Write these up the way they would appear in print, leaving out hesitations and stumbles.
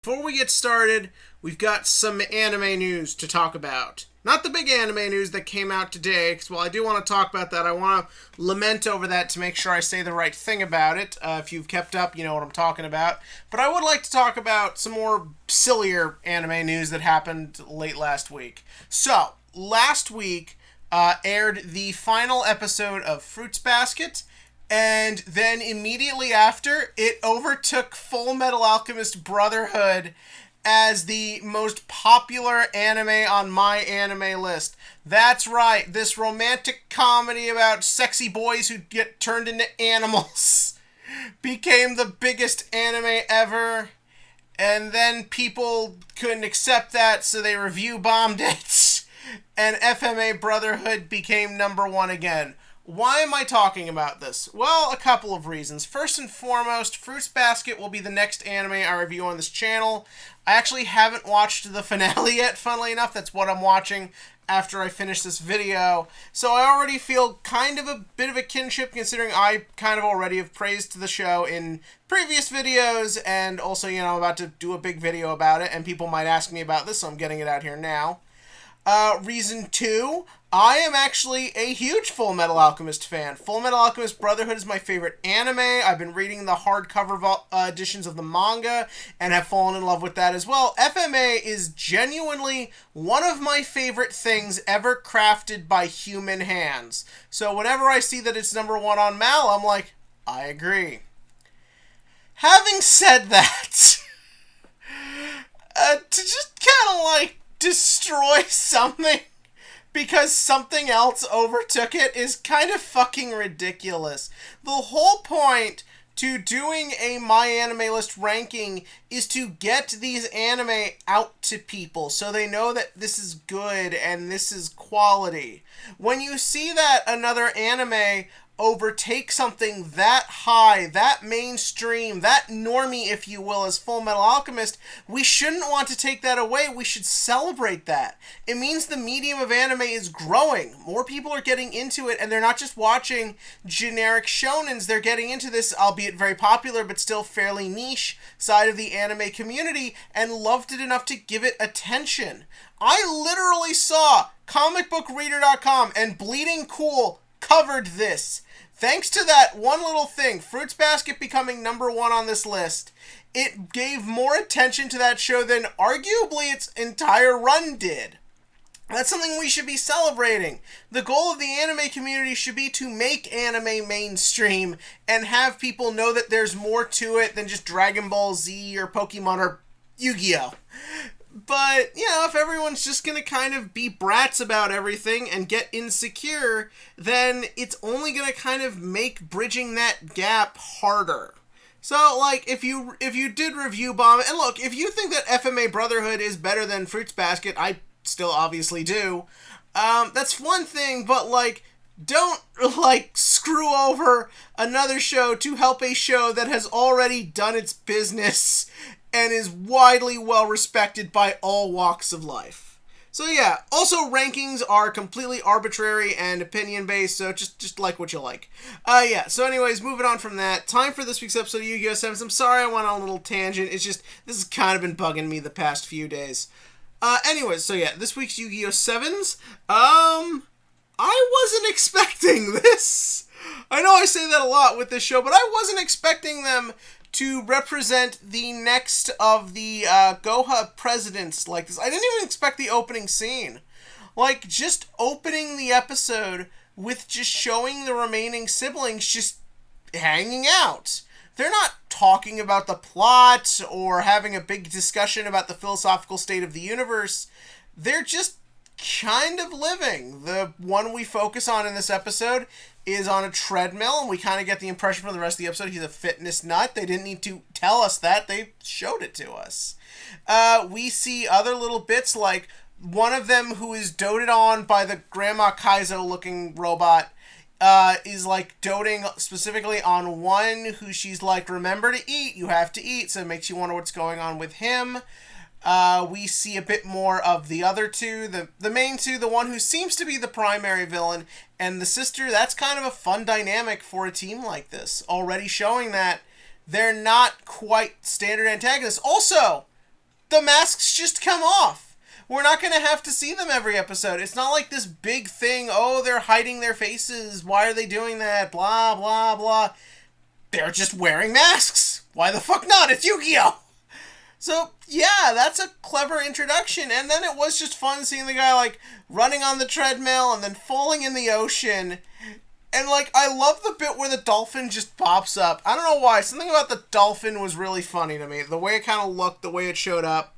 Before we get started, we've got some anime news to talk about. Not the big anime news that came out today, because while I do want to talk about that, I want to lament over that to make sure I say the right thing about it. If you've kept up, you know what I'm talking about. But I would like to talk about some more sillier anime news that happened late last week. So, last week aired the final episode of Fruits Basket, and then immediately after, it overtook Full Metal Alchemist Brotherhood as the most popular anime on my anime list. That's right, this romantic comedy about sexy boys who get turned into animals became the biggest anime ever. And then people couldn't accept that, so they review bombed it. And FMA Brotherhood became number one again. Why am I talking about this? Well, a couple of reasons. First and foremost, Fruits Basket will be the next anime I review on this channel. I actually haven't watched the finale yet, funnily enough. That's what I'm watching after I finish this video. So I already feel kind of a bit of a kinship, considering I kind of already have praised the show in previous videos, and also, you know, I'm about to do a big video about it, and people might ask me about this, so I'm getting it out here now. Reason 2, I am actually a huge Full Metal Alchemist fan. Full Metal Alchemist Brotherhood is my favorite anime. I've been reading the hardcover editions of the manga and have fallen in love with that as well. FMA is genuinely one of my favorite things ever crafted by human hands. So whenever I see that it's number one on Mal, I'm like, I agree. Having said that, to just kind of like destroy something because something else overtook it is kind of fucking ridiculous. The whole point to doing a My Anime List ranking is to get these anime out to people so they know that this is good and this is quality. When you see that another anime overtake something that high, that mainstream, that normie, if you will, as Full Metal Alchemist, we shouldn't want to take that away. We should celebrate that. It means the medium of anime is growing. More people are getting into it, and they're not just watching generic shonens. They're getting into this, albeit very popular, but still fairly niche side of the anime community, and loved it enough to give it attention. I literally saw comicbookreader.com and Bleeding Cool covered this. Thanks to that one little thing, Fruits Basket becoming number one on this list, it gave more attention to that show than arguably its entire run did. That's something we should be celebrating. The goal of the anime community should be to make anime mainstream and have people know that there's more to it than just Dragon Ball Z or Pokemon or Yu-Gi-Oh! But, you know, if everyone's just gonna kind of be brats about everything and get insecure, then it's only gonna kind of make bridging that gap harder. So, like, if you did review bomb, and look, if you think that FMA Brotherhood is better than Fruits Basket, I still obviously do, that's one thing, but, like, don't, like, screw over another show to help a show that has already done its business and is widely well respected by all walks of life. So yeah, also rankings are completely arbitrary and opinion based, so just like what you like. Yeah, so anyways, moving on from that, time for this week's episode of Yu-Gi-Oh! 7s. I'm sorry I went on a little tangent, it's just, this has kind of been bugging me the past few days. Anyways, so yeah, this week's Yu-Gi-Oh! 7s, I wasn't expecting this. I know I say that a lot with this show, but I wasn't expecting them to represent the next of the Goha presidents like this. I didn't even expect the opening scene. Like, just opening the episode with just showing the remaining siblings just hanging out. They're not talking about the plot or having a big discussion about the philosophical state of the universe. They're just kind of living. The one we focus on in this episode is on a treadmill, and we kind of get the impression from the rest of the episode he's a fitness nut. They didn't need to tell us that. They showed it to us. We see other little bits, like one of them who is doted on by the Grandma Kaizo-looking robot is, like, doting specifically on one who she's like, remember to eat, you have to eat, so it makes you wonder what's going on with him. We see a bit more of the other two, the main two, the one who seems to be the primary villain, and the sister. That's kind of a fun dynamic for a team like this, already showing that they're not quite standard antagonists. Also, the masks just come off. We're not going to have to see them every episode. It's not like this big thing, oh, they're hiding their faces. Why are they doing that? Blah, blah, blah. They're just wearing masks. Why the fuck not? It's Yu-Gi-Oh! So, yeah, that's a clever introduction. And then it was just fun seeing the guy, like, running on the treadmill and then falling in the ocean. And, like, I love the bit where the dolphin just pops up. I don't know why. Something about the dolphin was really funny to me. The way it kind of looked, the way it showed up.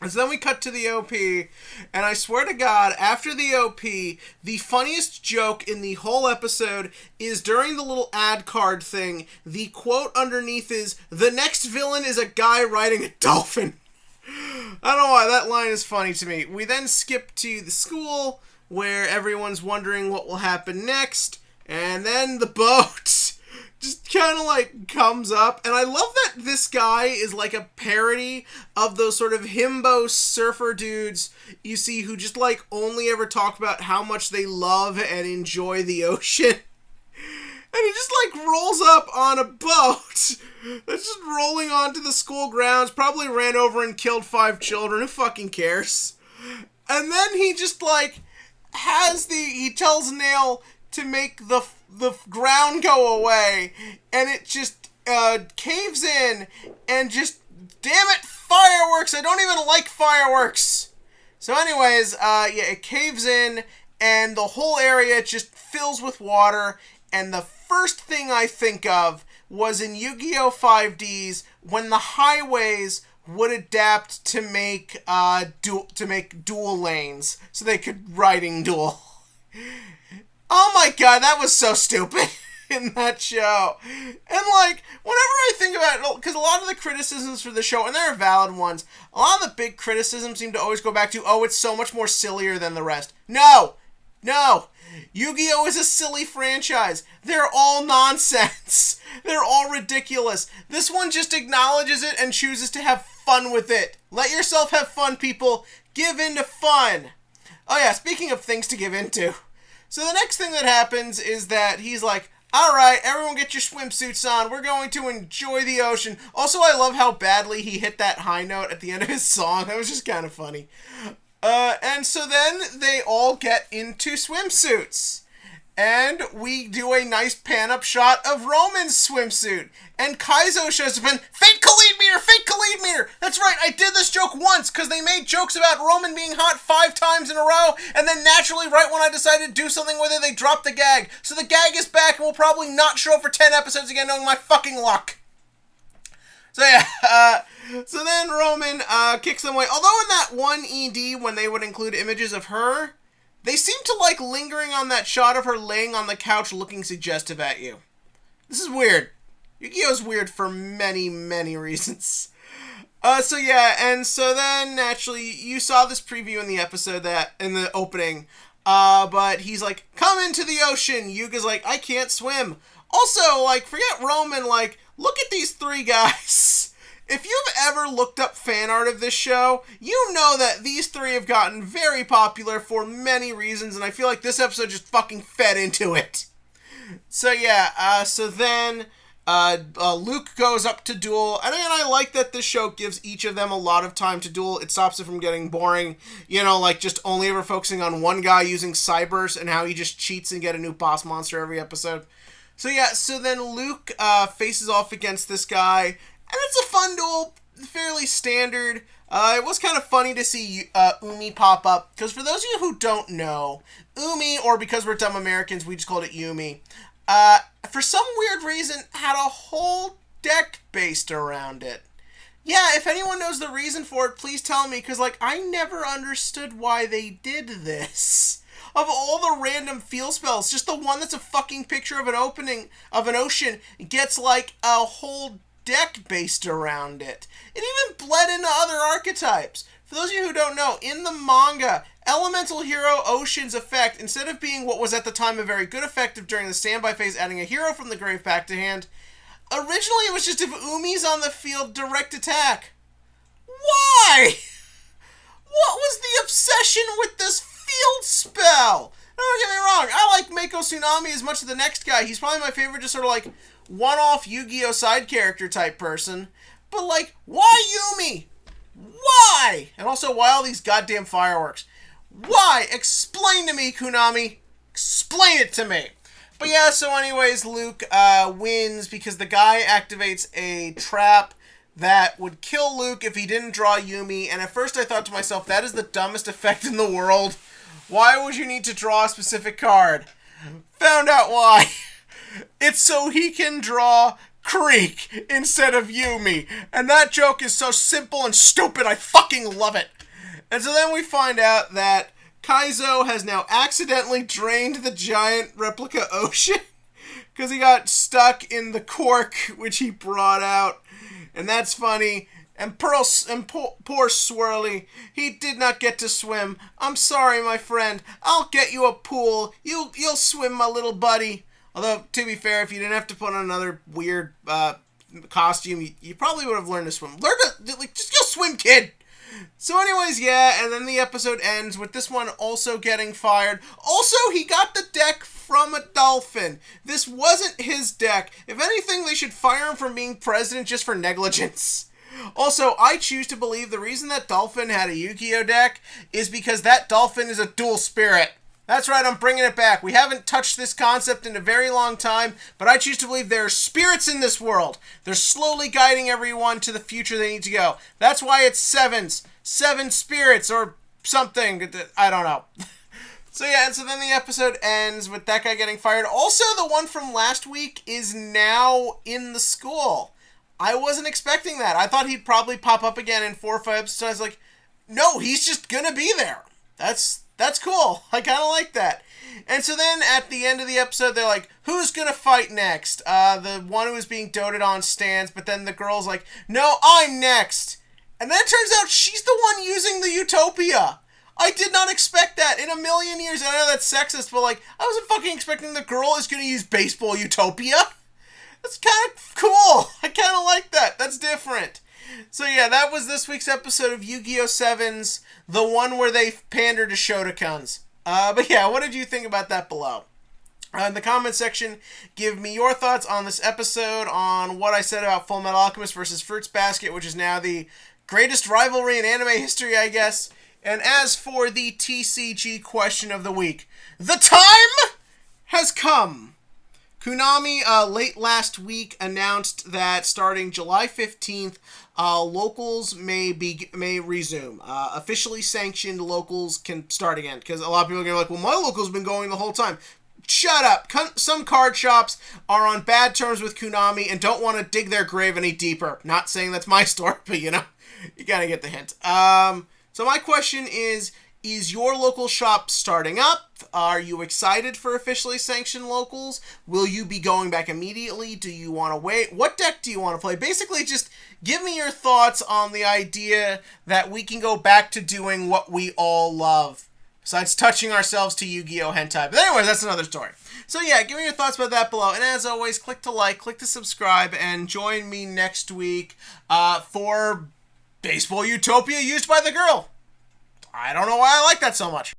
And so then we cut to the OP, and I swear to God, after the OP, the funniest joke in the whole episode is during the little ad card thing, the quote underneath is, "The next villain is a guy riding a dolphin." I don't know why, that line is funny to me. We then skip to the school, where everyone's wondering what will happen next, and then the boat just kind of like comes up, and I love that this guy is like a parody of those sort of himbo surfer dudes you see who just like only ever talk about how much they love and enjoy the ocean. And he just like rolls up on a boat that's just rolling onto the school grounds, probably ran over and killed 5 children, who fucking cares? And then he just like he tells Nail to make the ground go away, and it just caves in, and just, damn it, fireworks! I don't even like fireworks! So anyways, yeah, it caves in, and the whole area just fills with water, and the first thing I think of was in Yu-Gi-Oh! 5Ds, when the highways would adapt to make duel lanes, so they could riding duel. Oh my god, that was so stupid in that show. And like, whenever I think about it, because a lot of the criticisms for the show, and there are valid ones, a lot of the big criticisms seem to always go back to, oh, it's so much more sillier than the rest. No! Yu-Gi-Oh! Is a silly franchise. They're all nonsense. They're all ridiculous. This one just acknowledges it and chooses to have fun with it. Let yourself have fun, people. Give in to fun. Oh yeah, speaking of things to give into. So the next thing that happens is that he's like, alright, everyone get your swimsuits on, we're going to enjoy the ocean. Also, I love how badly he hit that high note at the end of his song. That was just kind of funny. And so then they all get into swimsuits. And we do a nice pan-up shot of Roman's swimsuit. And Kaizo shows up and, fake Khalid meter! That's right, I did this joke once, because they made jokes about Roman being hot 5 times in a row, and then naturally, right when I decided to do something with it, they dropped the gag. So the gag is back, and will probably not show up for 10 episodes again, knowing my fucking luck. So yeah, so then Roman kicks them away. Although in that one ED, when they would include images of her, they seem to like lingering on that shot of her laying on the couch looking suggestive at you. This is weird. Yu-Gi-Oh's weird for many, many reasons. So yeah, and so then naturally you saw this preview in the episode in the opening, but he's like, come into the ocean. Yuga's like, I can't swim. Also, like, forget Roman, like, look at these 3 guys. If you've ever looked up fan art of this show, you know that these 3 have gotten very popular for many reasons, and I feel like this episode just fucking fed into it. So yeah, so then Luke goes up to duel, and I like that this show gives each of them a lot of time to duel. It stops it from getting boring, you know, like just only ever focusing on one guy using Cyburst and how he just cheats and get a new boss monster every episode. So yeah, so then Luke faces off against this guy, and it's a fun duel, fairly standard. It was kind of funny to see Umi pop up, because for those of you who don't know, Umi, or because we're dumb Americans, we just called it Yumi, for some weird reason, had a whole deck based around it. Yeah, if anyone knows the reason for it, please tell me, because, like, I never understood why they did this. Of all the random feel spells, just the one that's a fucking picture of an ocean gets, like, a whole deck based around it. It even bled into other archetypes. For those of you who don't know, in the manga, Elemental Hero Ocean's effect, instead of being what was at the time a very good effect during the standby phase, adding a hero from the grave back to hand, originally it was just if Umi's on the field, direct attack. Why? What was the obsession with this field spell? Don't get me wrong, I like Mako Tsunami as much as the next guy. He's probably my favorite, just sort of like one-off Yu-Gi-Oh! Side character type person. But like, why Yumi? Why? Why? And also, why all these goddamn fireworks? Why? Explain to me, Konami. Explain it to me. But yeah, so anyways, Luke wins because the guy activates a trap that would kill Luke if he didn't draw Yumi. And at first I thought to myself, that is the dumbest effect in the world. Why would you need to draw a specific card? Found out why. It's so he can draw Creek instead of Yumi. And that joke is so simple and stupid, I fucking love it. And so then we find out that Kaizo has now accidentally drained the giant replica ocean because he got stuck in the cork which he brought out. And that's funny. And poor Swirly, he did not get to swim. I'm sorry, my friend. I'll get you a pool. You'll swim, my little buddy. Although, to be fair, if you didn't have to put on another weird costume, you probably would have learned to swim. Just go swim, kid! So anyways, yeah, and then the episode ends with this one also getting fired. Also, he got the deck from a dolphin. This wasn't his deck. If anything, they should fire him from being president just for negligence. Also, I choose to believe the reason that dolphin had a Yu-Gi-Oh deck is because that dolphin is a dual spirit. That's right, I'm bringing it back. We haven't touched this concept in a very long time, but I choose to believe there are spirits in this world. They're slowly guiding everyone to the future they need to go. That's why it's sevens. 7 spirits or something. I don't know. So yeah, and so then the episode ends with that guy getting fired. Also, the one from last week is now in the school. I wasn't expecting that. I thought he'd probably pop up again in 4 or 5 episodes. I was like, no, he's just gonna be there. That's cool. I kind of like that. And so then at the end of the episode, they're like, who's going to fight next? The one who was being doted on stands, but then the girl's like, no, I'm next. And then it turns out she's the one using the Utopia. I did not expect that in a million years. I know that's sexist, but like, I wasn't fucking expecting the girl is going to use baseball Utopia. That's kind of cool. I kind of like that. That's different. So yeah, that was this week's episode of Yu-Gi-Oh! 7's, the one where they pander to Shotacons. But yeah, what did you think about that below? In the comment section, give me your thoughts on this episode, on what I said about Full Metal Alchemist versus Fruits Basket, which is now the greatest rivalry in anime history, I guess. And as for the TCG question of the week, the time has come. Konami late last week announced that starting July 15th, locals may resume. Officially sanctioned locals can start again. Because a lot of people are going to be like, well, my local's been going the whole time. Shut up. Some card shops are on bad terms with Konami and don't want to dig their grave any deeper. Not saying that's my story, but you know, you gotta get the hint. So my question is your local shop starting up? Are you excited for officially sanctioned locals? Will you be going back immediately? Do you want to wait? What deck do you want to play? Basically, just give me your thoughts on the idea that we can go back to doing what we all love. Besides touching ourselves to Yu-Gi-Oh! Hentai. But anyways, that's another story. So yeah, give me your thoughts about that below. And as always, click to like, click to subscribe, and join me next week for Baseball Utopia used by the girl. I don't know why I like that so much.